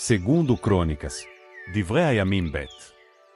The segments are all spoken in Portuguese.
Segundo Crônicas. Divrei Hayamim Bet.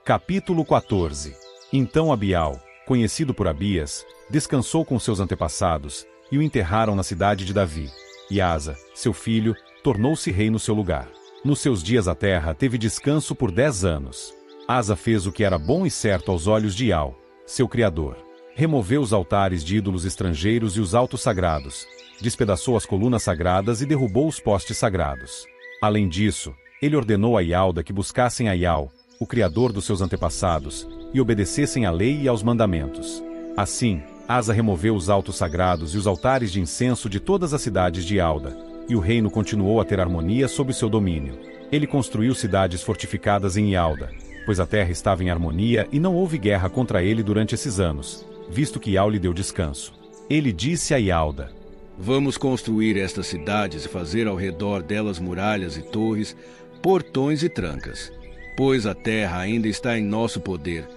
Capítulo 14. Então Abial, conhecido por Abias, descansou com seus antepassados, e o enterraram na cidade de Davi. E Asa, seu filho, tornou-se rei no seu lugar. Nos seus dias a terra teve descanso por 10 anos. Asa fez o que era bom e certo aos olhos de Ial, seu criador. Removeu os altares de ídolos estrangeiros e os altos sagrados, despedaçou as colunas sagradas e derrubou os postes sagrados. Além disso, ele ordenou a Ialda que buscassem a Ial, o criador dos seus antepassados, e obedecessem à lei e aos mandamentos. Assim, Asa removeu os altos sagrados e os altares de incenso de todas as cidades de Ialda, e o reino continuou a ter harmonia sob seu domínio. Ele construiu cidades fortificadas em Ialda, pois a terra estava em harmonia e não houve guerra contra ele durante esses anos, visto que Ial lhe deu descanso. Ele disse a Ialda: Vamos construir estas cidades e fazer ao redor delas muralhas e torres, portões e trancas, pois a terra ainda está em nosso poder,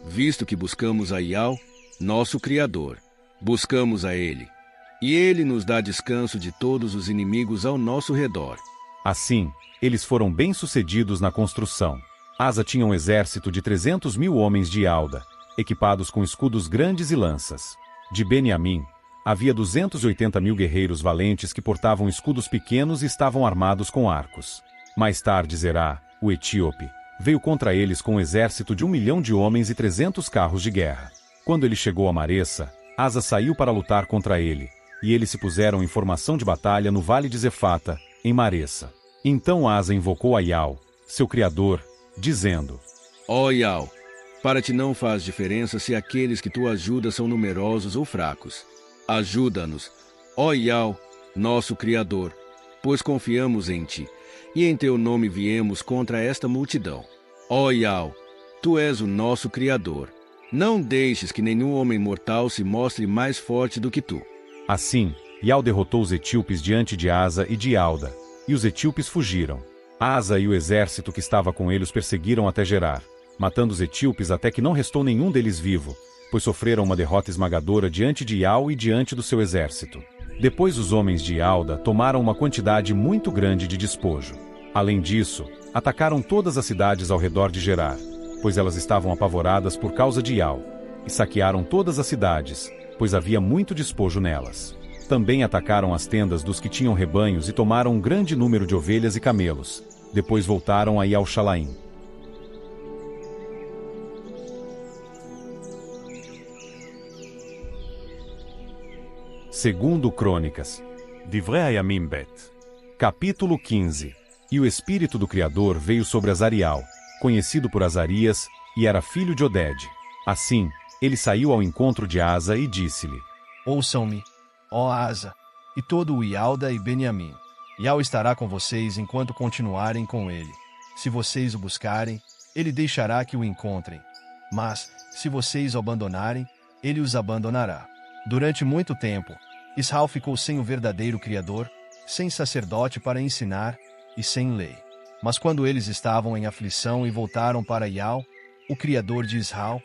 visto que buscamos a Ial, nosso Criador. Buscamos a Ele, e Ele nos dá descanso de todos os inimigos ao nosso redor. Assim, eles foram bem-sucedidos na construção. Asa tinha um exército de 300.000 homens de Ialda, equipados com escudos grandes e lanças. De Beniamim, havia 280.000 guerreiros valentes que portavam escudos pequenos e estavam armados com arcos. Mais tarde Zerá, o etíope, veio contra eles com um exército de 1 milhão de homens e 300 carros de guerra. Quando ele chegou a Maressa, Asa saiu para lutar contra ele, e eles se puseram em formação de batalha no vale de Zefata, em Maressa. Então Asa invocou a Ial, seu criador, dizendo: Ó Ial, para ti não faz diferença se aqueles que tu ajudas são numerosos ou fracos. Ajuda-nos, ó Ial, nosso Criador, pois confiamos em ti, e em teu nome viemos contra esta multidão. Ó Ial, tu és o nosso Criador. Não deixes que nenhum homem mortal se mostre mais forte do que tu. Assim, Ial derrotou os etíopes diante de Asa e de Ialda, e os etíopes fugiram. Asa e o exército que estava com ele os perseguiram até Gerar, matando os etíopes até que não restou nenhum deles vivo, pois sofreram uma derrota esmagadora diante de Ial e diante do seu exército. Depois os homens de Ialda tomaram uma quantidade muito grande de despojo. Além disso, atacaram todas as cidades ao redor de Gerar, pois elas estavam apavoradas por causa de Ial, e saquearam todas as cidades, pois havia muito despojo nelas. Também atacaram as tendas dos que tinham rebanhos e tomaram um grande número de ovelhas e camelos. Depois voltaram a Ial Shalaim. Segundo Crônicas. Divrei Hayamim Bet. Capítulo 15. E o Espírito do Criador veio sobre Azariel, conhecido por Azarias, e era filho de Oded. Assim, ele saiu ao encontro de Asa e disse-lhe: Ouçam-me, ó Asa, e todo o Ialda e Beniamim. Ial estará com vocês enquanto continuarem com ele. Se vocês o buscarem, ele deixará que o encontrem. Mas, se vocês o abandonarem, ele os abandonará. Durante muito tempo, Israel ficou sem o verdadeiro Criador, sem sacerdote para ensinar, e sem lei. Mas quando eles estavam em aflição e voltaram para Ial, o Criador de Israel,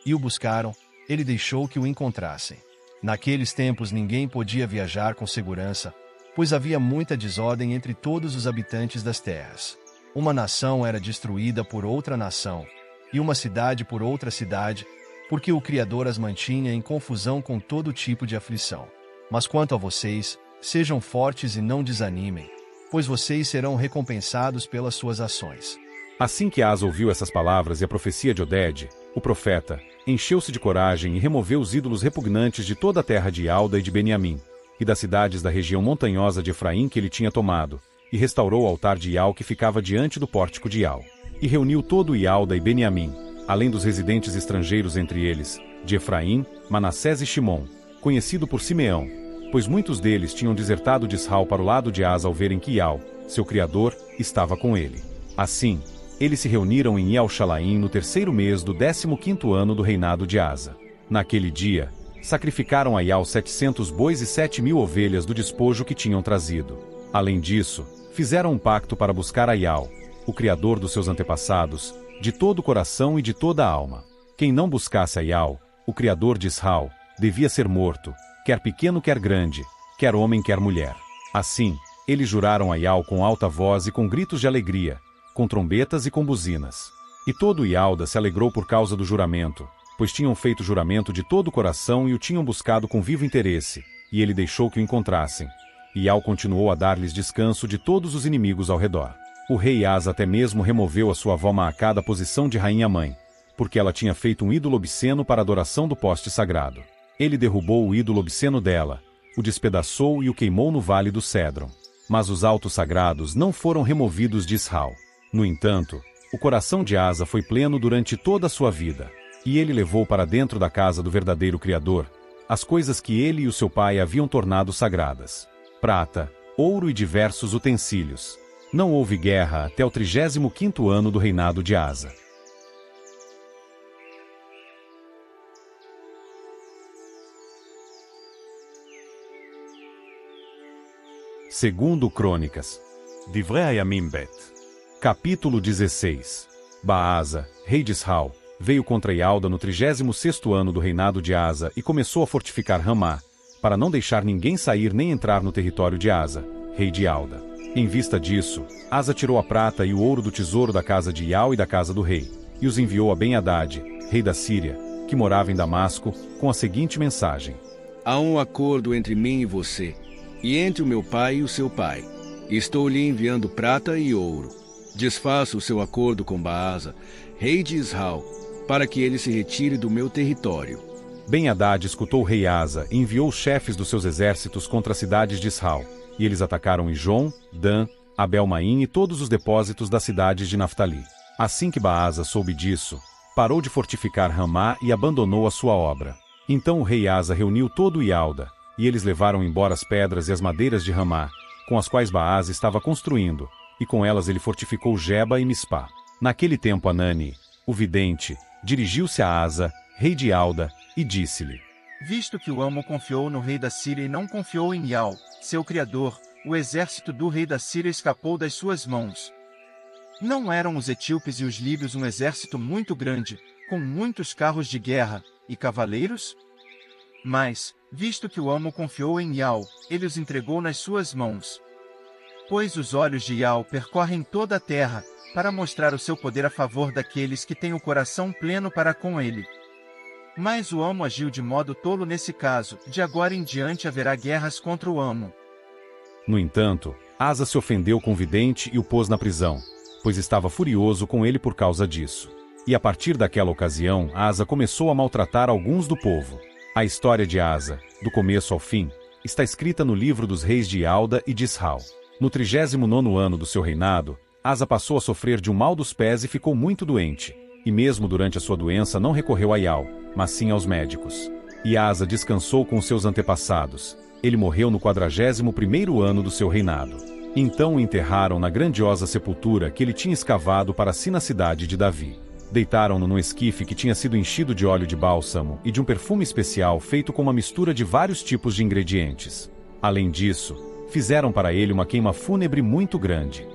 e o buscaram, ele deixou que o encontrassem. Naqueles tempos ninguém podia viajar com segurança, pois havia muita desordem entre todos os habitantes das terras. Uma nação era destruída por outra nação, e uma cidade por outra cidade, porque o Criador as mantinha em confusão com todo tipo de aflição. Mas quanto a vocês, sejam fortes e não desanimem, pois vocês serão recompensados pelas suas ações. Assim que Asa ouviu essas palavras e a profecia de Oded, o profeta, encheu-se de coragem e removeu os ídolos repugnantes de toda a terra de Ialda e de Beniamim, e das cidades da região montanhosa de Efraim que ele tinha tomado, e restaurou o altar de Ial que ficava diante do pórtico de Ial. E reuniu todo Ialda e Beniamim, além dos residentes estrangeiros entre eles, de Efraim, Manassés e Shimon, conhecido por Simeão, pois muitos deles tinham desertado de Israel para o lado de Asa ao verem que Ial, seu criador, estava com ele. Assim, eles se reuniram em Ial Shalaim no 3º mês do 15º ano do reinado de Asa. Naquele dia, sacrificaram a Ial 700 bois e 7.000 ovelhas do despojo que tinham trazido. Além disso, fizeram um pacto para buscar a Ial, o criador dos seus antepassados, de todo o coração e de toda a alma. Quem não buscasse a Ial, o criador de Israel, devia ser morto, quer pequeno quer grande, quer homem quer mulher. Assim, Eles juraram a Ial com alta voz e com gritos de alegria, com trombetas e com buzinas. E todo Ialda se alegrou por causa do juramento, pois tinham feito juramento de todo o coração e o tinham buscado com vivo interesse, e ele deixou que o encontrassem. Ial continuou a dar-lhes descanso de todos os inimigos ao redor. O rei Asa até mesmo removeu a sua avó Maacá da posição de rainha-mãe, porque ela tinha feito um ídolo obsceno para a adoração do poste sagrado. Ele derrubou o ídolo obsceno dela, o despedaçou e o queimou no vale do Cédron. Mas os altos sagrados não foram removidos de Israel. No entanto, o coração de Asa foi pleno durante toda a sua vida, e ele levou para dentro da casa do verdadeiro Criador as coisas que ele e o seu pai haviam tornado sagradas: prata, ouro e diversos utensílios. Não houve guerra até o 35º ano do reinado de Asa. Segundo Crônicas. Divrei Hayamim Bet. Capítulo 16. Baasa, rei de Israel, veio contra Ialda no 36º ano do reinado de Asa e começou a fortificar Ramá, para não deixar ninguém sair nem entrar no território de Asa, rei de Ialda. Em vista disso, Asa tirou a prata e o ouro do tesouro da casa de Ial e da casa do rei, e os enviou a Ben-Hadad, rei da Síria, que morava em Damasco, com a seguinte mensagem: Há um acordo entre mim e você, e entre o meu pai e o seu pai. Estou lhe enviando prata e ouro. Desfaça o seu acordo com Baasa, rei de Israel, para que ele se retire do meu território. Ben-Hadad escutou o rei Asa e enviou os chefes dos seus exércitos contra as cidades de Israel, e eles atacaram Ijon, Dan, Abel-Maim e todos os depósitos das cidades de Naftali. Assim que Baasa soube disso, parou de fortificar Ramá e abandonou a sua obra. Então o rei Asa reuniu todo o Ialda, e eles levaram embora as pedras e as madeiras de Ramá, com as quais Baasa estava construindo, e com elas ele fortificou Geba e Mispá. Naquele tempo Anani, o vidente, dirigiu-se a Asa, rei de Ialda, e disse-lhe: Visto que o amo confiou no rei da Síria e não confiou em Ial, seu criador, o exército do rei da Síria escapou das suas mãos. Não eram os etíopes e os líbios um exército muito grande, com muitos carros de guerra e cavaleiros? Mas, visto que o amo confiou em Ial, ele os entregou nas suas mãos. Pois os olhos de Ial percorrem toda a terra, para mostrar o seu poder a favor daqueles que têm o coração pleno para com ele. Mas o amo agiu de modo tolo nesse caso, de agora em diante haverá guerras contra o amo. No entanto, Asa se ofendeu com o vidente e o pôs na prisão, pois estava furioso com ele por causa disso. E a partir daquela ocasião, Asa começou a maltratar alguns do povo. A história de Asa, do começo ao fim, está escrita no livro dos reis de Ialda e de Israel. No 39º ano do seu reinado, Asa passou a sofrer de um mal dos pés e ficou muito doente. E mesmo durante a sua doença não recorreu a Ial, mas sim aos médicos. E Asa descansou com seus antepassados. Ele morreu no 41º ano do seu reinado. Então o enterraram na grandiosa sepultura que ele tinha escavado para si na cidade de Davi. Deitaram-no num esquife que tinha sido enchido de óleo de bálsamo e de um perfume especial feito com uma mistura de vários tipos de ingredientes. Além disso, fizeram para ele uma queima fúnebre muito grande.